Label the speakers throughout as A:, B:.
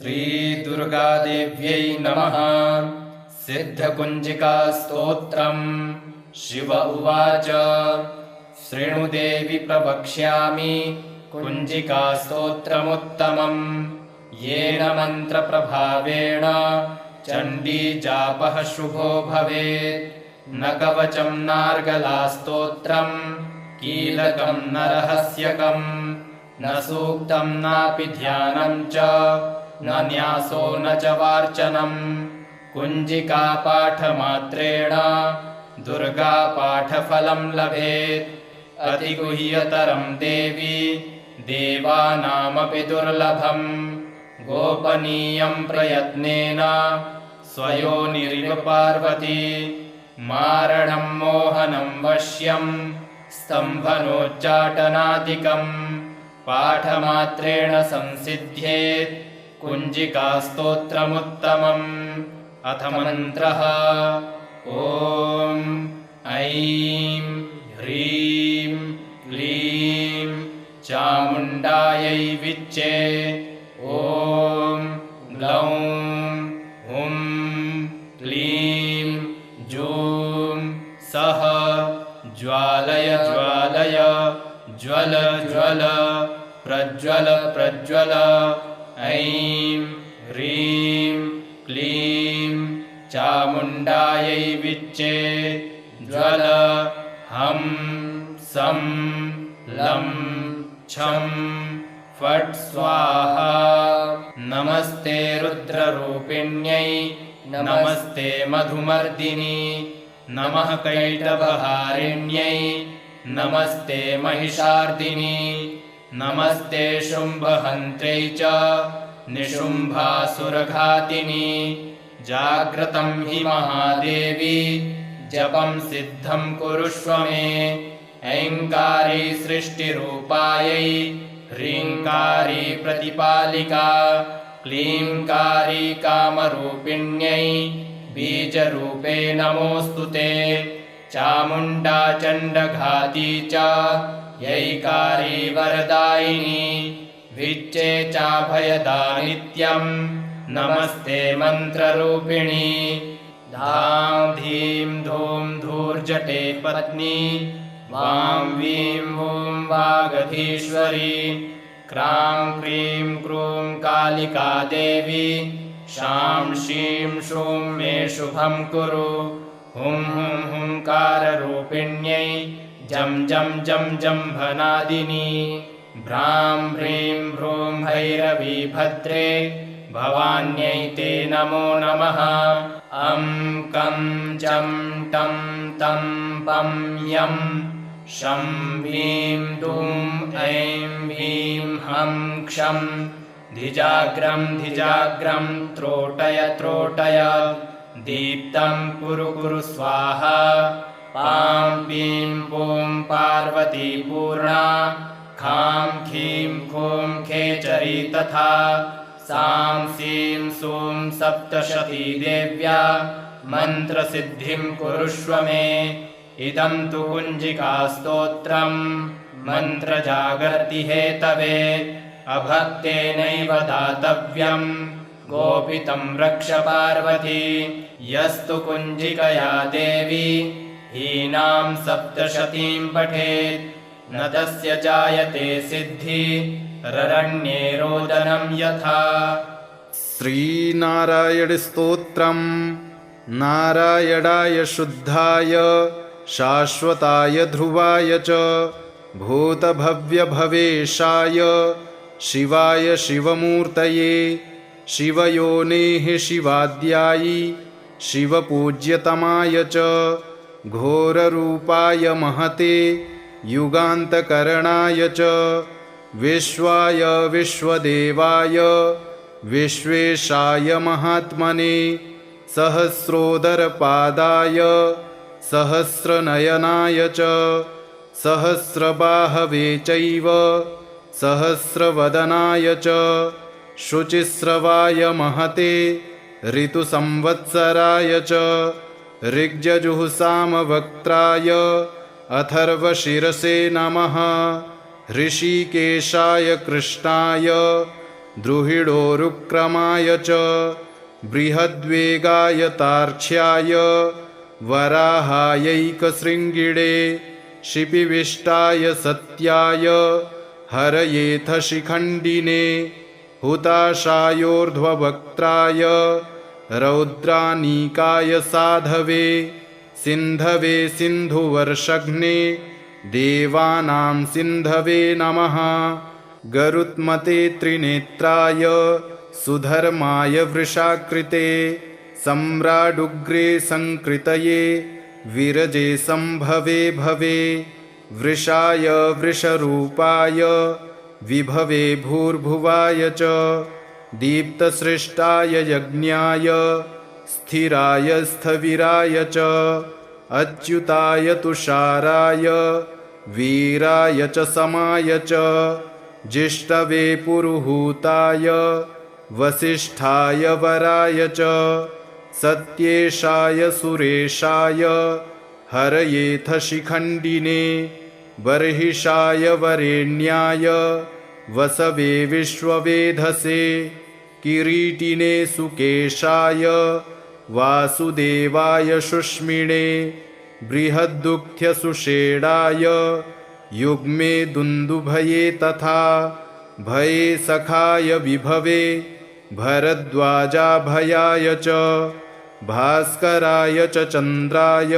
A: श्रीदुर्गादेव्यै नमः। सिद्धकुञ्जिकास्तोत्रम्। शिव उवाच शृणुदेवि प्रवक्ष्यामि कुञ्जिकास्तोत्रमुत्तमम्। येन मन्त्रप्रभावेण चण्डीजापः शुभो भवेत्। न कवचम् नार्गलास्तोत्रम् कीलकम् न रहस्यकम्। न सूक्तम् नापि ध्यानम् च न न्यासो न च वार्चनम्। कुञ्जिकापाठमात्रेण दुर्गापाठफलम् लभेत्। अतिगुह्यतरम् देवी देवानामपि दुर्लभम्। गोपनीयम् प्रयत्नेन स्वयोनिरिव पार्वती। मारणम् मोहनम् वश्यम् स्तम्भनोच्चाटनादिकम्। पाठमात्रेण संसिद्ध्येत् कुञ्जिकास्तोत्रमुत्तमम्। अथ मन्त्रः। ॐ ऐं ह्रीं क्लीं चामुण्डायै विच्चे। ॐ ग्लौं हुं क्लीं जूं सः ज्वालय ज्वालय ज्वल ज्वल प्रज्वल प्रज्वल। ऐं ह्रीं क्लीं चामुण्डायै विच्चे। ज्वल हं सं लं छं फट् स्वाहा। नमस्ते रुद्ररूपिण्यै नमस्ते मधुमर्दिनी। नमः कैटभहारिण्यै नमस्ते महिषार्दिनी। नमस्ते शुम्भहन्त्र्यै च निशुम्भासुरघातिनी। जाग्रतं हि महादेवी जपं सिद्धं कुरुष्व मे। ऐङ्कारी सृष्टिरूपायै ह्रीङ्कारी प्रतिपालिका। क्लीङ्कारी कामरूपिण्यै बीजरूपे नमोऽस्तु ते। चामुण्डा चण्डघाती च यैकारी वरदायिनी। विच्चे चाभयदा नित्यम् नमस्ते मन्त्ररूपिणी। धां धीं धूं धूर्जटे पत्नी। वां वीं वूं वागधीश्वरी। क्रां क्रीं क्रूं कालिका देवी। शां शीं शूं मे शुभं कुरु। हुं हुं हुंकाररूपिण्यै जं जं जं जम्भनादिनी। भ्रां ह्रीं भ्रूं भैरवी भद्रे भवान्यै ते नमो नमः। अं कं चं टं तं पं यं शं ह्रीं दुं ऐं ह्रीं हं क्षं। धिजाग्रं धिजाग्रं त्रोटय त्रोटय। दीप्तं कुरु कुरु स्वाहा। पां पीं पूं पार्वती पूर्णा। खां खीं खूं खेचरी तथा। सां सीं सूं सप्तशती देव्या मन्त्रसिद्धिं कुरुष्व मे। इदं तु कुञ्जिकास्तोत्रम् मन्त्रजागर्ति हेतवे। अभक्तेनैव दातव्यम् गोपितं रक्ष पार्वती। यस्तु कुञ्जिकया देवी हीनां सप्तशतीं पठेत् न तस्य जायते सिद्धि ररण्ये रोदनं यथा।
B: श्रीनारायण स्तोत्रम्। नारायणाय शुद्धाय शाश्वताय ध्रुवाय च भूतभव्यभवेशाय शिवाय शिवमूर्तये। शिवयोनेः शिवाद्यायि शिवपूज्यतमाय च घोररूपाय महते युगान्तकरणाय च विश्वाय विश्वदेवाय विश्वेशाय महात्मने सहस्रोदरपादाय सहस्रनयनाय च सहस्रबाहवे चैव सहस्रवदनाय च शुचिस्रवाय महते ऋतुसंवत्सराय च ऋग्यजुःसामवक्त्राय अथर्वशिरसे नमः। ऋषिकेशाय कृष्णाय द्रुहिडोरुक्रमाय च बृहद्वेगाय तार्क्ष्याय वराहायैकशृङ्गिणे शिपिविष्टाय सत्याय हरयेथ शिखण्डिने हुताशायोर्ध्ववक्त्राय रौद्रानीकाय साधवे सिन्धवे सिन्धुवर्षघ्ने देवानां सिन्धवे नमः गरुत्मते त्रिनेत्राय सुधर्माय वृषाकृते सम्राडुग्रे संकृतये विरजे संभवे भवे वृषाय वृषरूपाय विभवे भूर्भुवाय च दीप्तसृष्टाय यज्ञाय स्थिराय स्थविराय च अच्युताय तुषाराय वीराय च समाय च जिष्टवे पुरुहूताय वसिष्ठाय वराय च सत्येशाय सुरेशाय हरयेथ शिखण्डिने बर्हिषाय वरेण्याय वसवे विश्ववेधसे किरीटिने सुकेशाय वासुदेवाय शुष्मिणे बृहद्दुःख्यसुषेणाय युग्मे दुन्दुभये तथा भये सखाय विभवे भरद्वाजाभयाय च भास्कराय च चन्द्राय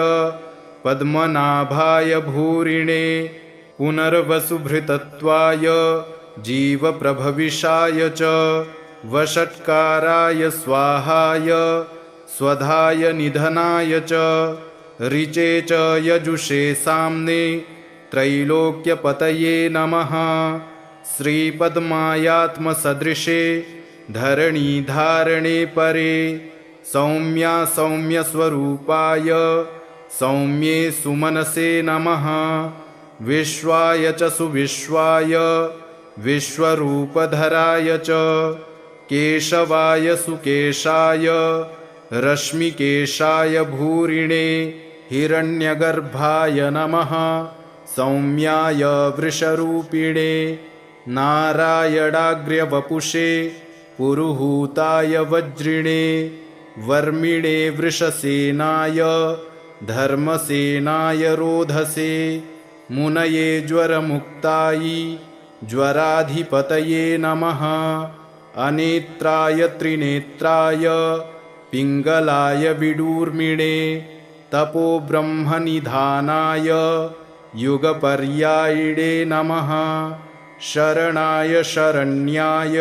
B: पद्मनाभाय भूरिणे पुनर्वसुभृतत्वाय जीवप्रभविषाय च वषट्काराय स्वाहाय स्वधाय निधनाय च ऋचे च यजुषे साम्ने त्रैलोक्यपतये नमः श्रीपद्मायात्मसदृशे धरणीधारणे परे सौम्या सौम्यस्वरूपाय सौम्ये सुमनसे नमः विश्वाय च सुविश्वाय विश्वरूपधराय च केशवाय सुकेशाय रश्मिकेशाय भूरिणे हिरण्यगर्भाय नमः सौम्याय वृषरूपिणे नारायणाग्र्यवपुषे पुरुहूताय वज्रिणे वर्मिणे वृषसेनाय धर्मसेनाय रोधसे मुनये ज्वरमुक्तायै ज्वराधिपतये नमः अनेत्राय त्रिनेत्राय पिङ्गलाय विडूर्मिणे तपोब्रह्मनिधानाय युगपर्यायिणे नमः शरणाय शरण्याय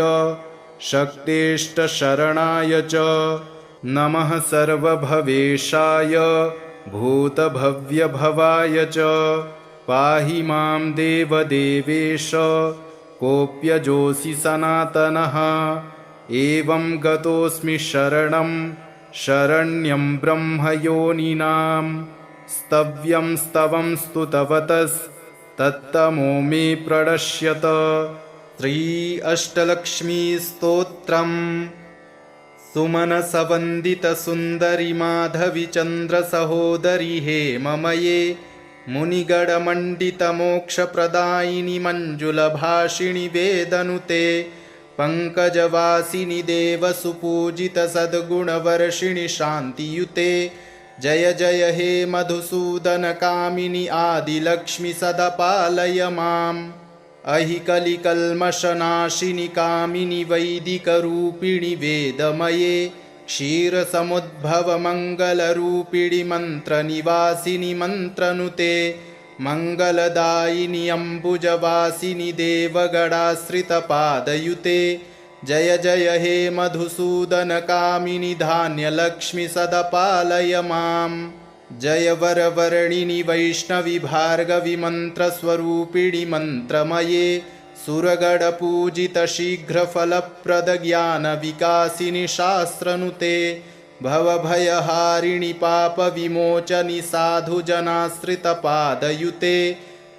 B: शक्तेष्टशरणाय च नमः सर्वभवेशाय भूतभव्यभवाय च पाहि मां देवदेवेश कोऽप्यजोऽसि सनातनः एवं गतोऽस्मि शरणं शरण्यं ब्रह्मयोनिनां स्तव्यं स्तवं स्तुतवतस्तत्तमो मे प्रणश्यत श्री अष्टलक्ष्मीस्तोत्रम् सुमनसवन्दितसुन्दरि माधवि चन्द्रसहोदरि हेममये मुनिगणमण्डितमोक्षप्रदायिनि मञ्जुलभाषिणि वेदनुते पङ्कजवासिनि देवसुपूजितसद्गुणवर्षिणि शान्तियुते जय जय हे मधुसूदनकामिनि आदिलक्ष्मि सदा पालय माम् अहिकलिकल्मषनाशिनि कामिनि वैदिकरूपिणि वेदमये क्षीरसमुद्भवमङ्गलरूपिणि मन्त्रनिवासिनि मन्त्रनुते मङ्गलदायिनि अम्बुजवासिनि देवगणाश्रितपादयुते जय जय हे मधुसूदनकामिनि धान्यलक्ष्मि सदा पालय माम् जय वरवर्णिनि वैष्णवि भार्गवि मन्त्रस्वरूपिणि मन्त्रमये सुरगणपूजितशीघ्रफलप्रदज्ञानविकासिनि शास्त्रनुते भवभयहारिणि पापविमोचनि साधुजनाश्रितपादयुते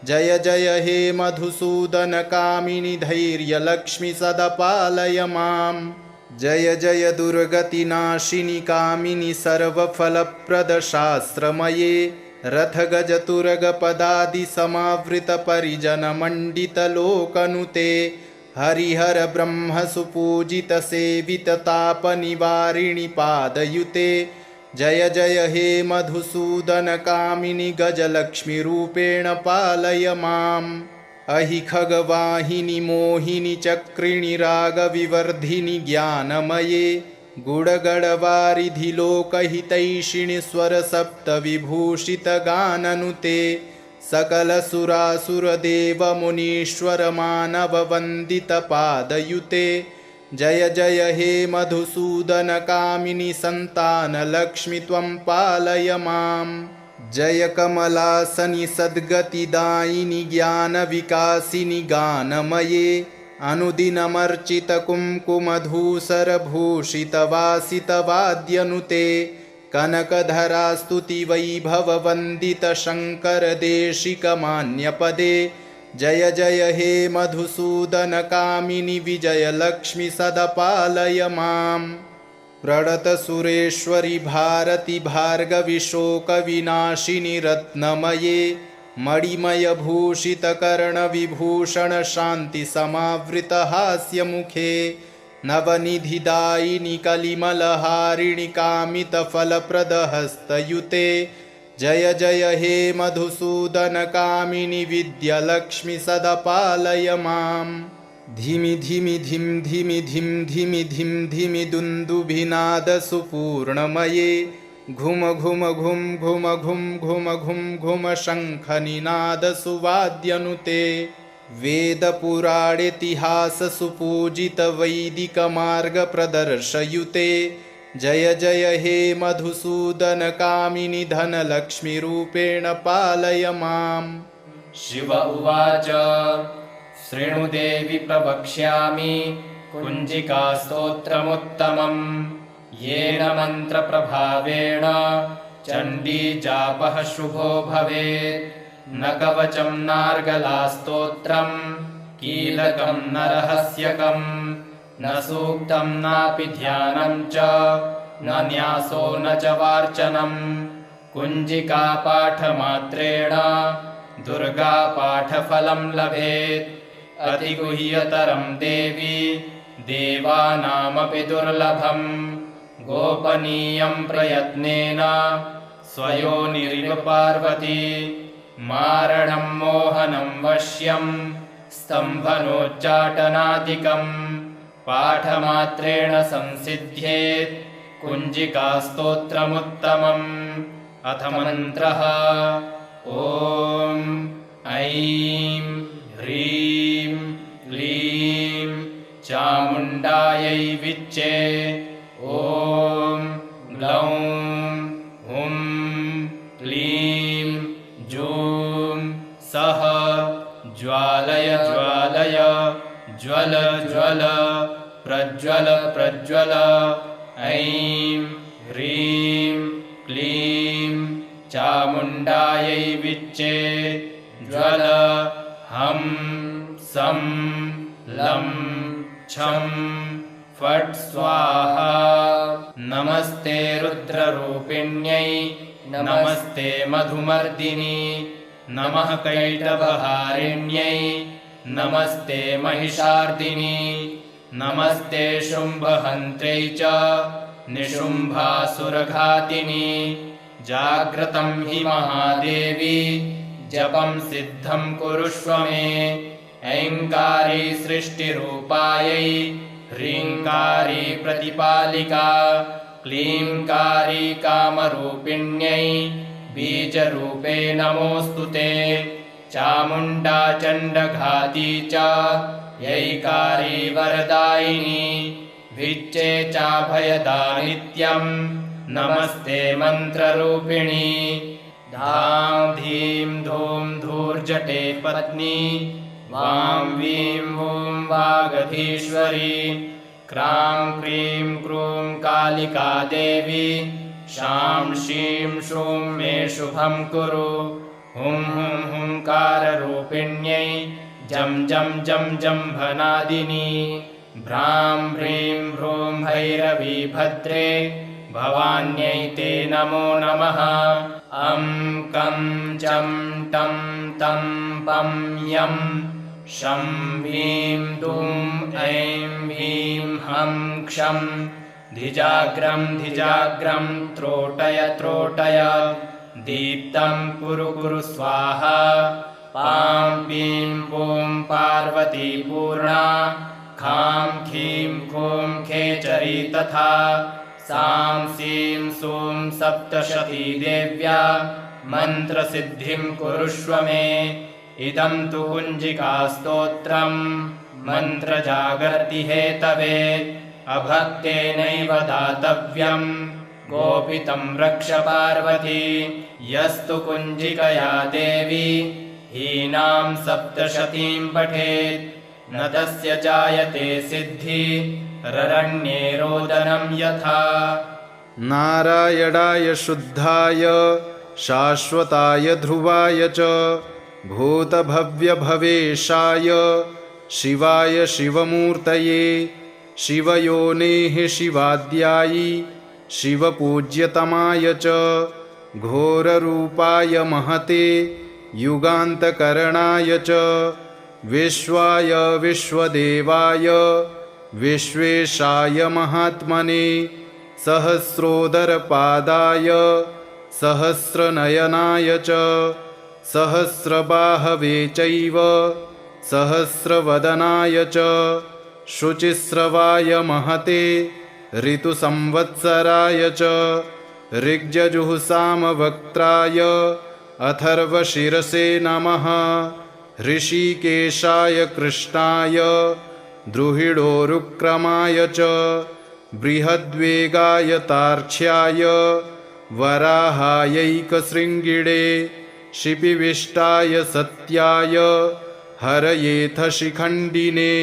B: जय जय हे मधुसूदनकामिनि धैर्यलक्ष्मि सदा पालय माम् जय जय दुर्गतिनाशिनि कामिनि सर्वफलप्रदशास्त्रमये रथगजतुरगपदादिसमावृतपरिजनमण्डितलोकनुते हरिहर ब्रह्म सुपूजित सेवित ताप निवारिणि पादयुते जय जय हे मधुसूदन कामिनि गजलक्ष्मी रूपेण पालय माम् अहि खगवाहिनि मोहिनि चक्रिणि रागविवर्धिनि ज्ञानमये गुडगडवारिधि लोकहितैषिणि स्वरसप्तविभूषितगाननुते सकलसुरासुरदेवमुनीश्वर मानववन्दितपादयुते जय जय हे मधुसूदन कामिनि सन्तानलक्ष्मि त्वं पालय माम् जय कमलासनि सद्गतिदायिनि ज्ञानविकासिनि गानमये अनुदिनमर्चितकुङ्कुमधूसरभूषितवासितवाद्यनुते कनकधरास्तुतिवैभववन्दितशङ्करदेशिकमान्यपदे जय जय हे मधुसूदन कामिनि विजयलक्ष्मि सदपालय माम् प्रणतसुरेश्वरि भारति भार्गवि शोकविनाशिनि रत्नमये मणिमयभूषितकर्णविभूषण शान्तिसमावृतहास्यमुखे नवनिधिदायिनि कलिमलहारिणि कामितफलप्रदहस्तयुते जय जय हे मधुसूदन कामिनि विद्यालक्ष्मि सदपालय माम् धिमि धिमि धिं धिमि धिं धिमि धिं धिमि दुन्दुभिनादसुपूर्णमये घुम घुम घुम घुम घुम घुम घुम घुम शङ्खनिनादसुवाद्यनुते वेदपुराणेतिहाससुपूजितवैदिकमार्गप्रदर्शयुते जय जय हे मधुसूदन कामिनि धनलक्ष्मीरूपेण पालय माम्
A: शिव उवाच शृणु देवि प्रवक्ष्यामि कुञ्जिकास्तोत्रमुत्तमम् येन मन्त्रप्रभावेण चण्डीजापः शुभो भवेत् न कवचं नार्गलास्तोत्रम् कीलकं न रहस्यकम् न सूक्तं नापि ध्यानं च न न्यासो न च वार्चनम् कुञ्जिकापाठमात्रेण दुर्गापाठफलं लभेत् अतिगुह्यतरं देवी देवानामपि दुर्लभम् गोपनीयं प्रयत्नेन स्वयोनिरिव पार्वती मारणं मोहनं वश्यं स्तम्भनोच्चाटनादिकम् पाठमात्रेण संसिद्ध्येत् कुञ्जिकास्तोत्रमुत्तमम् अथ मन्त्रः ॐ ऐं ह्रीं क्लीं चामुण्डायै विच्चे ॐ ग्लौं हुं क्लीं जूं सः ज्वालय ज्वालय ज्वल ज्वल प्रज्वल प्रज्वल ऐं ह्रीं क्लीं चामुण्डायै विच्चे ज्वल हं सं लं छं फट् स्वाहा नमस्ते रुद्ररूपिण्यै नमस्ते मधुमर्दिनी नमः कैटभहारिण्यै नमस्ते महिषार्दिनी नमस्ते शुम्भहन्त्र्यै च निशुम्भासुरघातिनी जाग्रतं हि महादेवी जपं सिद्धं कुरुष्व मे ऐङ्कारी सृष्टिरूपायै ह्रीङ्कारी प्रतिपालिका क्लीङ्कारी कामरूपिण्यै बीजरूपे नमोऽस्तु ते चामुण्डा चण्डघाती च यैकारी वरदायिनी विच्चे चाभयदा नित्यं नमस्ते मन्त्ररूपिणी धां धीं धूं धूर्जटे पत्नी वां वीं वूं वागधीश्वरी क्रां क्रीं क्रूं कालिका देवी शां शीं शूं मे शुभं कुरु हुं हुं हुंकाररूपिण्यै जं जं जं जम्भनादिनी भ्रां ह्रीं भ्रूं भैरवी भद्रे भवान्यै ते नमो नमः अं कं चं टं तं पं यं शं ह्रीं दुं ऐं ह्रीं हं क्षं धिजाग्रं धिजाग्रं त्रोटय त्रोटय दीप्तं कुरु स्वाहा पां पीं पूं पार्वती पूर्णा खां खीं खूं खेचरी तथा सां सीं सूं सप्तशती देव्या मन्त्रसिद्धिं कुरुष्व मे। इदं तु कुञ्जिकास्तोत्रं मन्त्रजागर्ति हेतवे अभक्तेनैव दातव्यं गोपितं रक्ष पार्वती। यस्तु कुञ्जिकया देवी हीनां सप्तशतीं पठेत् न तस्य जायते सिद्धि ररण्ये रोदनं यथा।
B: नारायणाय शुद्धाय शाश्वताय ध्रुवाय च भूतभव्यभवेशाय शिवाय शिवमूर्तये शिवयोनेः शिवाद्यायि शिवपूज्यतमाय च घोररूपाय महते युगान्तकरणाय च विश्वाय विश्वदेवाय विश्वेशाय महात्मने सहस्रोदरपादाय सहस्रनयनाय च सहस्रबाहवे चैव सहस्रवदनाय च शुचिस्रवाय महते ऋतुसंवत्सराय च ऋग्यजुःसामवक्त्राय अथर्वशिरसे नमः। ऋषिकेशाय कृष्णाय द्रुहिडोरुक्रमाय च बृहद्वेगाय तार्क्ष्याय वराहायैकशृङ्गिणे शिपिविष्टाय सत्याय हरयेथ शिखण्डिने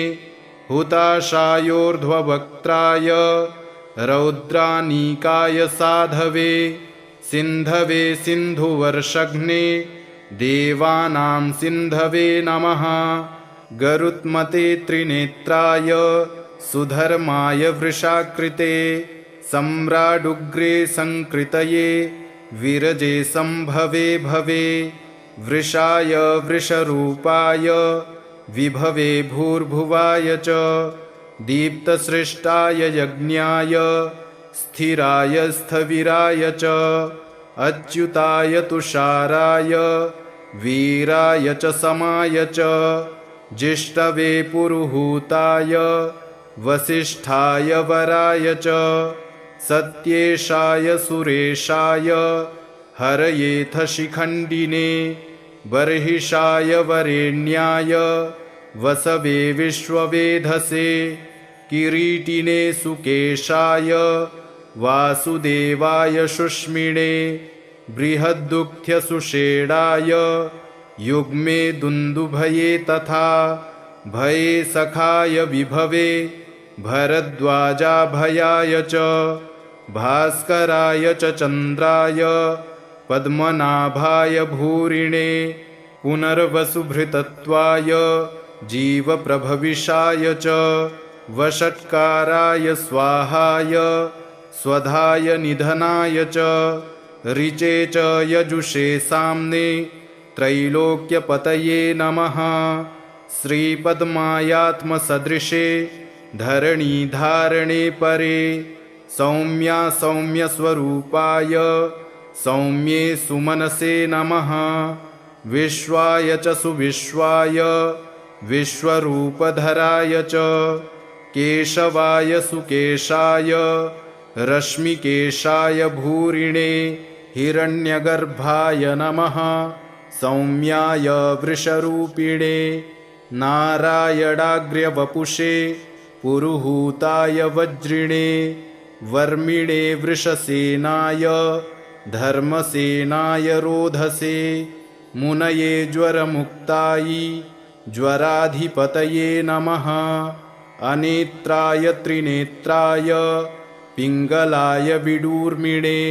B: हुताशायोर्ध्ववक्त्राय रौद्रानीकाय साधवे सिन्धवे सिन्धुवर्षघ्ने देवानां सिन्धवे नमः। गरुत्मते त्रिनेत्राय सुधर्माय वृषाकृते सम्राडुग्रे संकृतये विरजे संभवे भवे वृषाय वृषरूपाय विभवे भूर्भुवाय च दीप्तसृष्टाय यज्ञाय स्थिराय स्थविराय च अच्युताय तुषाराय वीराय च समाय च जिष्टवे पुरुहूताय वसिष्ठाय वराय च सत्येशाय सुरेशाय हरयेथ शिखण्डिने बर्हिषाय वरेण्याय वसवे विश्ववेधसे किरीटिने सुकेशाय वासुदेवाय शुष्मिणे बृहद्दुःख्यसुषेणाय युग्मे दुन्दुभये तथा भये सखाय विभवे भरद्वाजाभयाय च भास्कराय च चन्द्राय पद्मनाभाय भूरिणे पुनर्वसुभृतत्वाय जीवप्रभविषाय च वषट्काराय स्वाहाय स्वधाय निधनाय च ऋचे च यजुषे साम्ने त्रैलोक्यपतये नमः। श्रीपद्मायात्मसदृशे धरणीधारणे परे सौम्या सौम्यस्वरूपाय सौम्ये सुमनसे नमः। विश्वाय च सुविश्वाय विश्वरूपधराय च केशवाय सुकेशाय रश्मिकेशाय भूरिणे हिरण्यगर्भाय नमः। सौम्याय वृषरूपिणे नारायणाग्र्यवपुषे पुरुहूताय वज्रिणे वर्मिणे वृषसेनाय धर्मसेनाय रोधसे मुनये ज्वरमुक्तायै ज्वराधिपतये नमः। अनेत्राय त्रिनेत्राय पिङ्गलाय विडूर्मिणे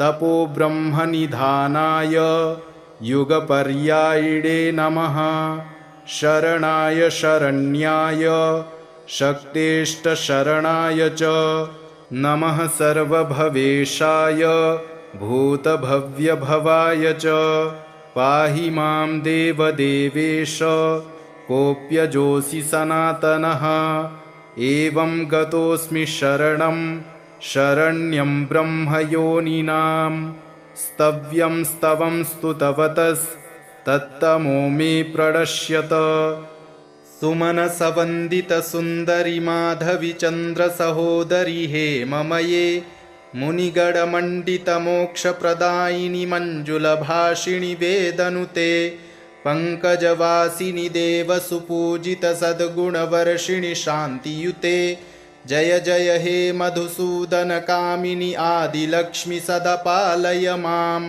B: तपोब्रह्मनिधानाय युगपर्यायिणे नमः। शरणाय शरण्याय शक्तेष्टशरणाय च नमः। सर्वभवेशाय भूतभव्यभवाय च पाहि मां देवदेवेश कोऽप्यजोऽसि सनातनः एवं गतोऽस्मि शरणं शरण्यं ब्रह्मयोनिनां स्तव्यं स्तवं स्तुतवतस्तत्तमो मे प्रणश्यत सुमनसवन्दितसुन्दरि माधवि चन्द्रसहोदरि हेममये मुनिगणमण्डितमोक्षप्रदायिनि मञ्जुलभाषिणि वेदनुते पङ्कजवासिनि देवसुपूजितसद्गुणवर्षिणि शान्तियुते जय जय हे मधुसूदनकामिनि आदिलक्ष्मि सदा पालय माम्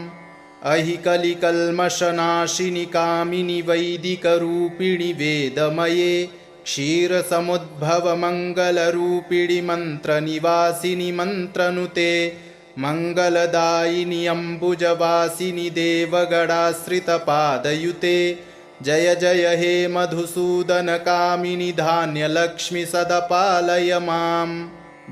B: अहि कलिकल्मषनाशिनि कामिनि वैदिकरूपिणि वेदमये क्षीरसमुद्भवमङ्गलरूपिणि मन्त्रनिवासिनि मन्त्रनुते मङ्गलदायिनि अम्बुजवासिनि देवगणाश्रितपादयुते जय जय हे मधुसूदनकामिनि धान्यलक्ष्मि सदा पालय माम्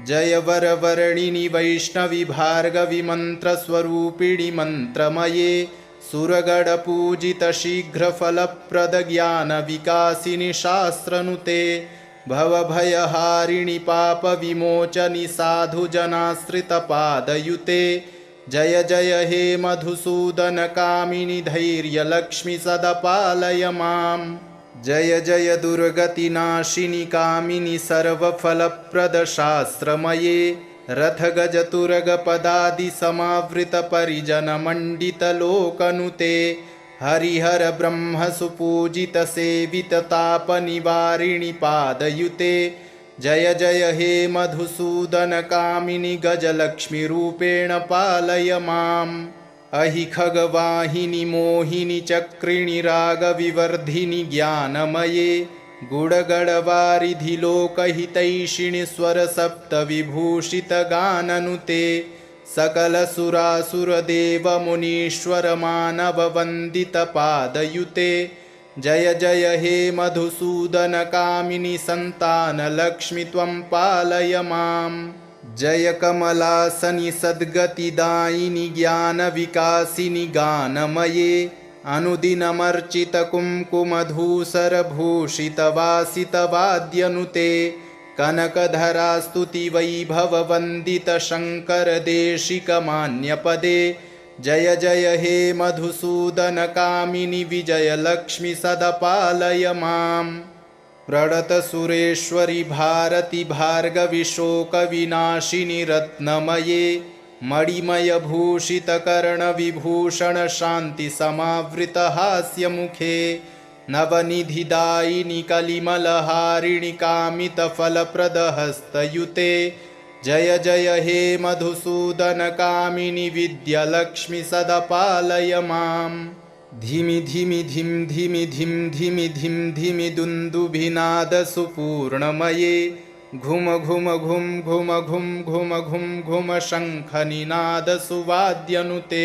B: जय वरवर्णिनि वैष्णवि भार्गवि मन्त्रस्वरूपिणि मन्त्रमये सुरगणपूजितशीघ्रफलप्रदज्ञानविकासिनि शास्त्रनुते भवभयहारिणि पापविमोचनि साधुजनाश्रितपादयुते जय जय हे मधुसूदनकामिनि धैर्यलक्ष्मि सदा पालय माम् जय जय दुर्गतिनाशिनि कामिनि सर्वफलप्रदशास्त्रमये रथगजतुरगपदादिसमावृतपरिजनमण्डितलोकनुते हरिहर ब्रह्मसुपूजितसेविततापनिवारिणि पादयुते जय जय हे मधुसूदनकामिनि गजलक्ष्मीरूपेण पालय माम् अहि खगवाहिनि मोहिनि चक्रिणि रागविवर्धिनि ज्ञानमये गुडगडवारिधि लोकहितैषिणि स्वरसप्तविभूषितगाननुते सकलसुरासुरदेवमुनीश्वरमानववन्दितपादयुते जय जय हे मधुसूदनकामिनि सन्तानलक्ष्मि त्वं पालय माम् जय कमलासनि सद्गतिदायिनि ज्ञानविकासिनि गानमये अनुदिनमर्चितकुङ्कुमधूसरभूषितवासितवाद्यनुते कनकधरास्तुतिवैभववन्दितशङ्करदेशिकमान्यपदे जय जय हे मधुसूदनकामिनि विजयलक्ष्मि सदा पालय माम् प्रणतसुरेश्वरि भारति भार्गवि शोकविनाशिनि रत्नमये मणिमयभूषितकर्णविभूषणशान्तिसमावृतहास्यमुखे नवनिधिदायिनि कलिमलहारिणि कामितफलप्रदहस्तयुते जय जय हे मधुसूदनकामिनि विद्यालक्ष्मि सदा पालय माम् धिमि धिमि धिं धिमि धिं धिमि धिं धिमि दुन्दुभिनादसुपूर्णमये घुम घुम घुं घुम घुं घुम घुं घुम शङ्खनिनादसुवाद्यनुते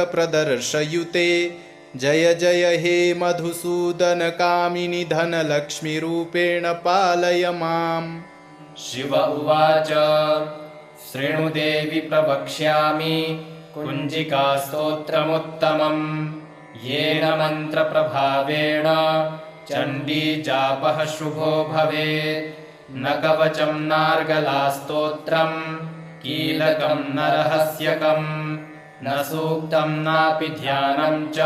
B: वेदपुराणेतिहाससुपूजितवैदिकमार्गप्रदर्शयुते जय जय हे मधुसूदनकामिनि धनलक्ष्मीरूपेण पालय माम्
A: शिव उवाच शृणु देवि प्रवक्ष्यामि कुञ्जिकास्तोत्रमुत्तमम् येन मन्त्रप्रभावेण चण्डीजापः शुभो भवेत् न कवचं नार्गलास्तोत्रम् कीलकं न रहस्यकम् न सूक्तं नापि ध्यानं च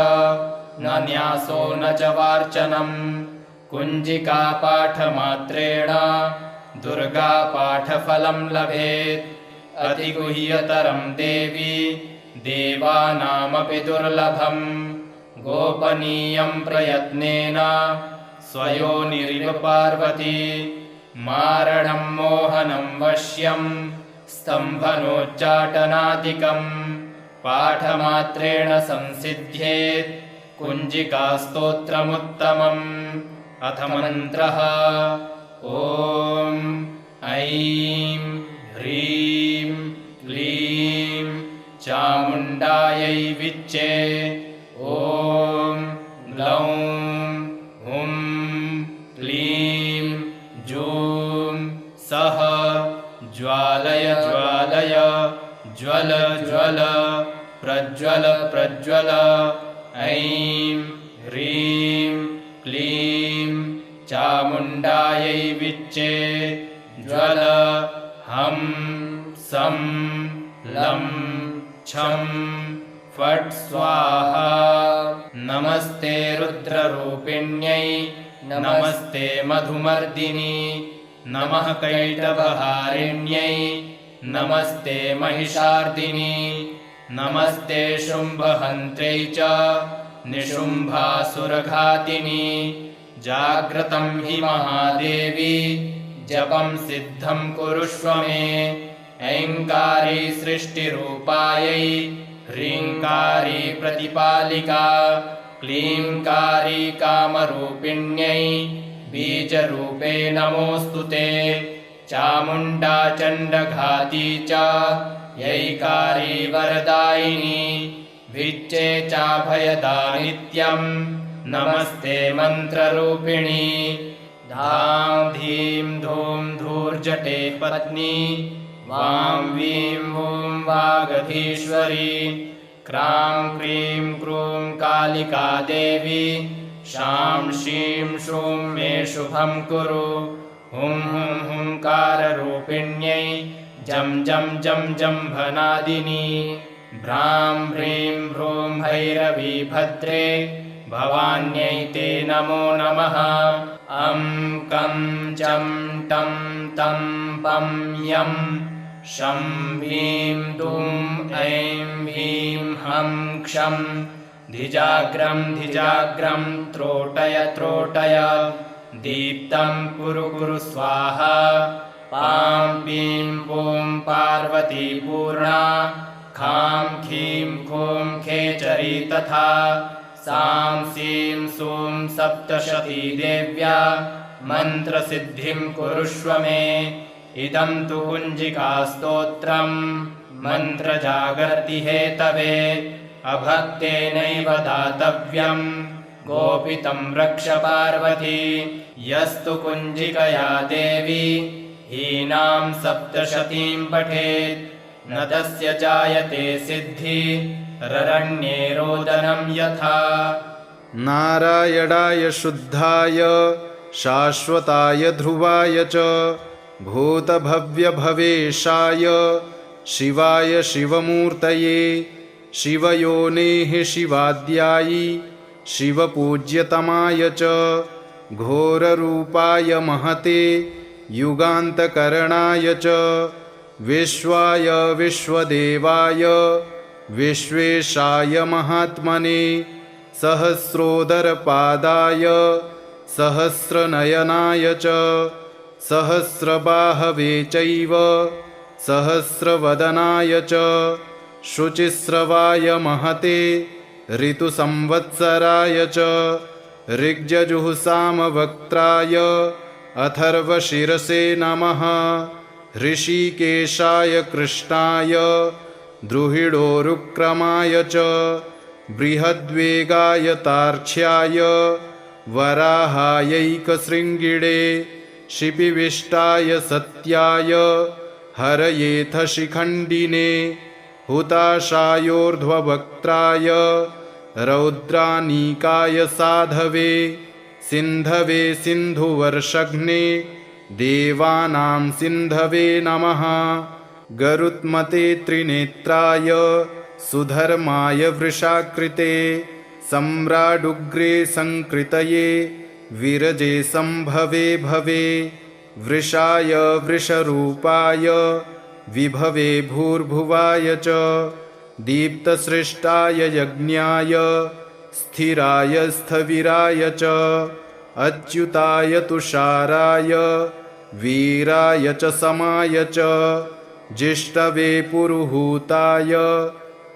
A: न न्यासो न च वार्चनम् कुञ्जिकापाठमात्रेण दुर्गापाठफलं लभेत् अतिगुह्यतरं देवी देवानामपि दुर्लभम् गोपनीयं प्रयत्नेन स्वयोनिरिव पार्वती मारणं मोहनं वश्यं स्तम्भनोच्चाटनादिकम् पाठमात्रेण संसिद्ध्येत् कुञ्जिकास्तोत्रमुत्तमम् अथ मन्त्रः ॐ ऐं ह्रीं क्लीं चामुण्डायै विच्चे ॐ ग्लौं हुं क्लीं जूं सः ज्वालय ज्वालय ज्वल ज्वल प्रज्वल प्रज्वल ऐं ह्रीं क्लीं चामुण्डायै विच्चे ज्वल हं सं लं छं फट् स्वाहा। नमस्ते रुद्ररूपिण्यै नमस्ते मधुमर्दिनी नमः कैटभहारिण्यै नमस्ते महिषार्दिनी नमस्ते शुम्भहन्त्रै च निशुम्भासुरघातिनी। जाग्रतं हि महादेवी जपं सिद्धं कुरुष्व मे। ऐङ्कारी सृष्टिरूपायै ह्रीङ्कारी प्रतिपालिका क्लीङ्कारी कामरूपिण्यै बीजरूपे नमोऽस्तु ते। चामुण्डा चण्डघाती च यैकारी वरदायिनी विच्चे चाभयदा नित्यं नमस्ते मन्त्ररूपिणी। धां धीं धूं धूर्जटे पत्नी वां वीं वूं वागधीश्वरी क्रां क्रीं क्रूं कालिका देवी शां शीं शूं मे शुभं कुरु। हुं हुं हुंकाररूपिण्यै जं जं जं जम्भनादिनी भ्रां ह्रीं भ्रूं भैरवी भद्रे भवान्यै ते नमो नमः। अं कं चं टं तं पं यं शं ह्रीं दुं ऐं ह्रीं हं क्षं धिजाग्रं धिजाग्रं त्रोटय त्रोटय दीप्तं कुरु कुरु स्वाहा। पां पीं पूं पार्वती पूर्णा खां खीं खूं खेचरी तथा सां सीं सूं सप्तशती देव्या मन्त्रसिद्धिं कुरुष्व मे। इदं तु कुञ्जिकास्तोत्रं मन्त्रजागर्ति हेतवे अभक्तेनैव दातव्यं गोपितं रक्ष पार्वती। यस्तु कुञ्जिकया देवी हीनां सप्तशतीं पठेत् न तस्य जायते सिद्धि ररण्ये रोदनं यथा।
B: नारायणाय शुद्धाय शाश्वताय ध्रुवाय च भूतभव्यभवेशाय शिवाय शिवमूर्तये शिवयोनेः शिवाद्यायि शिवपूज्यतमाय च घोररूपाय महते युगान्तकरणाय च विश्वाय विश्वदेवाय विश्वेशाय महात्मने सहस्रोदरपादाय सहस्रनयनाय च सहस्रबाहवे चैव सहस्रवदनाय च शुचिस्रवाय महते ऋतुसंवत्सराय च ऋग्यजुःसामवक्त्राय अथर्वशिरसे नमः। ऋषिकेशाय कृष्णाय द्रुहिडोरुक्रमाय च बृहद्वेगाय तार्क्ष्याय वराहायैकशृङ्गिणे शिपिविष्टाय सत्याय हरयेथ शिखण्डिने हुताशायोर्ध्ववक्त्राय रौद्रानीकाय साधवे सिन्धवे सिन्धुवर्षघ्ने देवानां सिन्धवे नमः। गरुत्मते त्रिनेत्राय सुधर्माय वृषाकृते सम्राडुग्रे संकृतये विरजे संभवे भवे वृषाय वृषरूपाय विभवे भूर्भुवाय च दीप्तसृष्टाय यज्ञाय स्थिराय स्थविराय च अच्युताय तुषाराय वीराय च समाय च जिष्टवे पुरुहूताय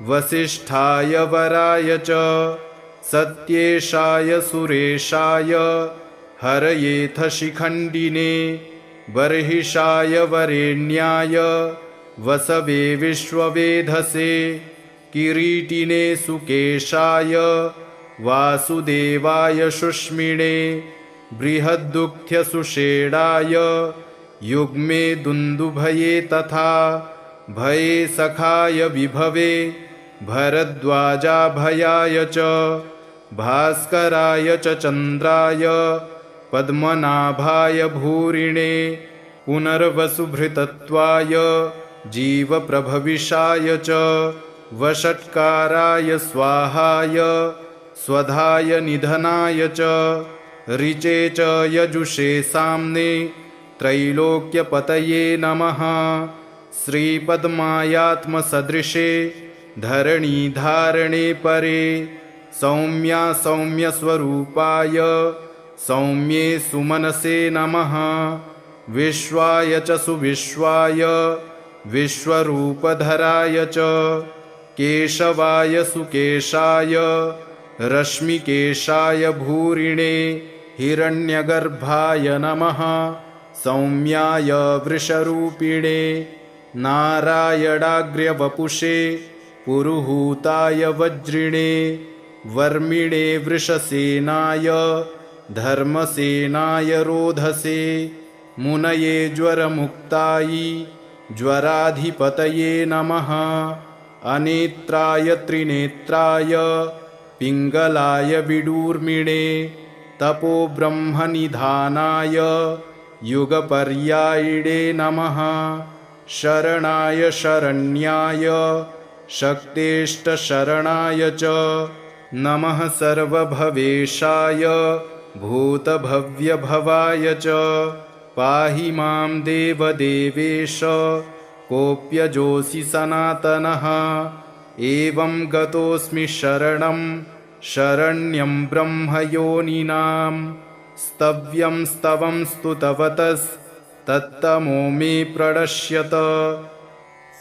B: वसिष्ठाय वराय च सत्येशाय सुरेशाय हरयेथ शिखण्डिने बर्हिषाय वरेण्याय वसवे विश्ववेधसे किरीटिने सुकेशाय वासुदेवाय शुष्मिणे बृहद्दुःख्यसुषेणाय युग्मे दुन्दुभये तथा भये सखाय विभवे भरद्वाजाभयाय च भास्कराय च चन्द्राय पद्मनाभाय भूरिणे पुनर्वसुभृतत्वाय जीवप्रभविषाय च वषट्काराय स्वाहाय स्वधाय निधनाय च ऋचे च यजुषे साम्ने त्रैलोक्यपतये नमः। श्रीपद्मायात्मसदृशे धरणीधारणे परे सौम्या सौम्यस्वरूपाय सौम्ये सुमनसे नमः। विश्वाय च सुविश्वाय विश्वरूपधराय च केशवाय सुकेशाय रश्मिकेशाय भूरिणे हिरण्यगर्भाय नमः। सौम्याय वृषरूपिणे नारायणाग्र्यवपुषे पुरुहूताय वज्रिणे वर्मिणे वृषसेनाय धर्मसेनाय रोधसे मुनये ज्वरमुक्तायै ज्वराधिपतये नमः। अनेत्राय त्रिनेत्राय पिङ्गलाय विडूर्मिणे तपोब्रह्मनिधानाय युगपर्यायिणे नमः। शरणाय शरण्याय शक्तेष्टशरणाय च नमः। सर्वभवेशाय भूतभव्यभवाय च पाहि मां देवदेवेश कोऽप्यजोऽसि सनातनः। एवं गतोऽस्मि शरणं शरण्यं ब्रह्मयोनिनां स्तव्यं स्तवं स्तुतवतस्तत्तमो मे प्रणश्यत।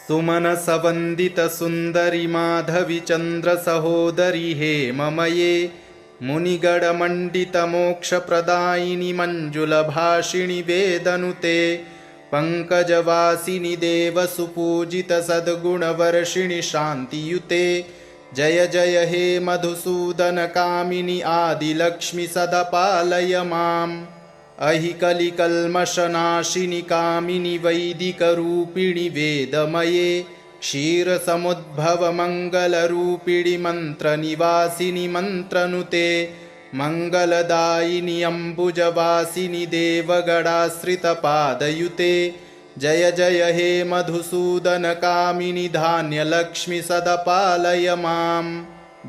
B: सुमनसवन्दितसुन्दरि माधवि चन्द्रसहोदरि हेममये मुनिगणमण्डितमोक्षप्रदायिनि मञ्जुलभाषिणि वेदनुते पङ्कजवासिनि देवसुपूजितसद्गुणवर्षिणि शान्तियुते। जय जय हे मधुसूदनकामिनि आदिलक्ष्मि सदा पालय माम्। अहि कलिकल्मषनाशिनि कामिनि वैदिकरूपिणि वेदमये क्षीरसमुद्भवमङ्गलरूपिणि मन्त्रनिवासिनि मन्त्रनुते मङ्गलदायिनि अम्बुजवासिनि देवगणाश्रितपादयुते। जय जय हे मधुसूदनकामिनि धान्यलक्ष्मि सदा पालय माम्।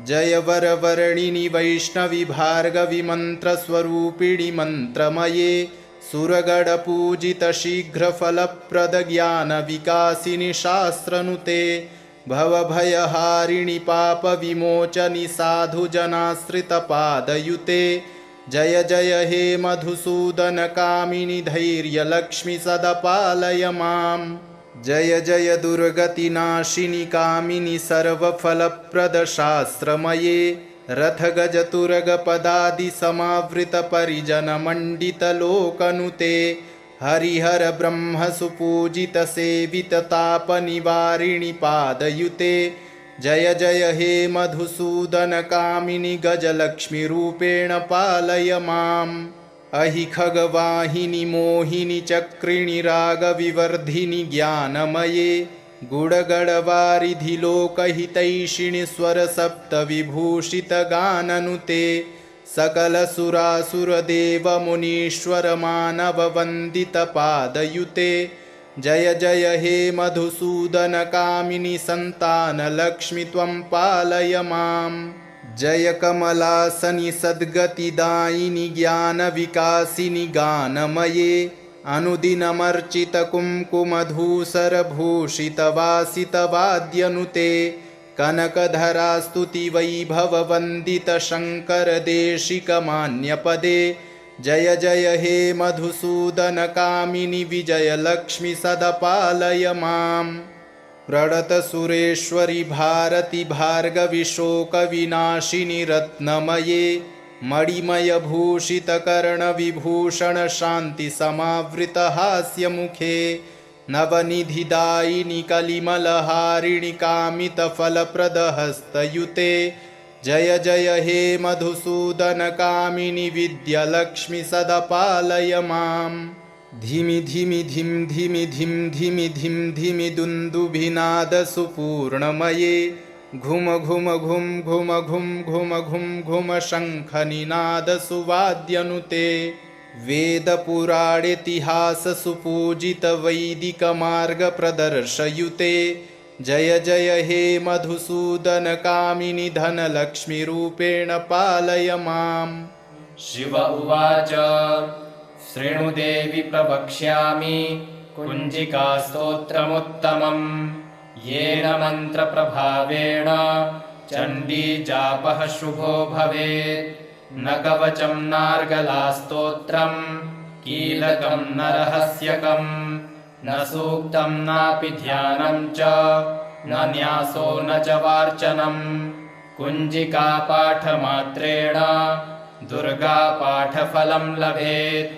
B: जय वरवर्णिनि वैष्णवि भार्गवि मन्त्रस्वरूपिणि मन्त्रमये सुरगणपूजितशीघ्रफलप्रदज्ञानविकासिनि शास्त्रनुते भवभयहारिणि पापविमोचनि साधुजनाश्रितपादयुते। जय जय हे मधुसूदनकामिनि धैर्यलक्ष्मि सदा पालय माम्। जय जय दुर्गतिनाशिनि कामिनि सर्वफलप्रदशास्त्रमये रथगजतुरगपदादिसमावृतपरिजनमण्डितलोकनुते हरिहरब्रह्मसुपूजितसेविततापनिवारिणि पादयुते। जय जय हे मधुसूदनकामिनि गजलक्ष्मीरूपेण पालय माम्। अहि खगवाहिनि मोहिनि चक्रिणि रागविवर्धिनि ज्ञानमये गुडगडवारिधि लोकहितैषिणि स्वरसप्तविभूषितगाननुते सकलसुरासुरदेवमुनीश्वरमानववन्दितपादयुते। जय जय हे मधुसूदनकामिनि सन्तानलक्ष्मि त्वं पालय माम्। जय कमलासनि सद्गतिदायिनि ज्ञानविकासिनि गानमये अनुदिनमर्चितकुङ्कुमधूसरभूषितवासितवाद्यनुते कनकधरास्तुतिवैभववन्दितशङ्करदेशिकमान्यपदे। जय जय हे मधुसूदनकामिनि विजयलक्ष्मि सदा पालय माम्। प्रणतसुरेश्वरि भारति भार्गवि शोकविनाशिनि रत्नमये मणिमयभूषितकर्णविभूषणशान्तिसमावृतहास्यमुखे नवनिधिदायिनि कलिमलहारिणि कामितफलप्रदहस्तयुते। जय जय हे मधुसूदनकामिनि विद्यालक्ष्मि सदा पालय माम्। धिमि धिमि धिं धिमि धिं धिमि धिं धिमि दुन्दुभिनादसुपूर्णमये घुम घुम घुम घुम घुम घुम घुम घुम शङ्खनिनादसुवाद्यनुते वेदपुराणेतिहाससुपूजितवैदिकमार्गप्रदर्शयुते जय जय हे मधुसूदनकामिनि धनलक्ष्मीरूपेण पालय माम्।
A: शिव उवाच शृणु देवि प्रवक्ष्यामि कुञ्जिकास्तोत्रमुत्तमम् येन मन्त्रप्रभावेण चण्डीजापः शुभो भवेत्। न कवचं नार्गलास्तोत्रम् कीलकं न रहस्यकम् न सूक्तं नापि ध्यानं च न न्यासो न च वार्चनम्। कुञ्जिकापाठमात्रेण दुर्गापाठफलं लभेत्।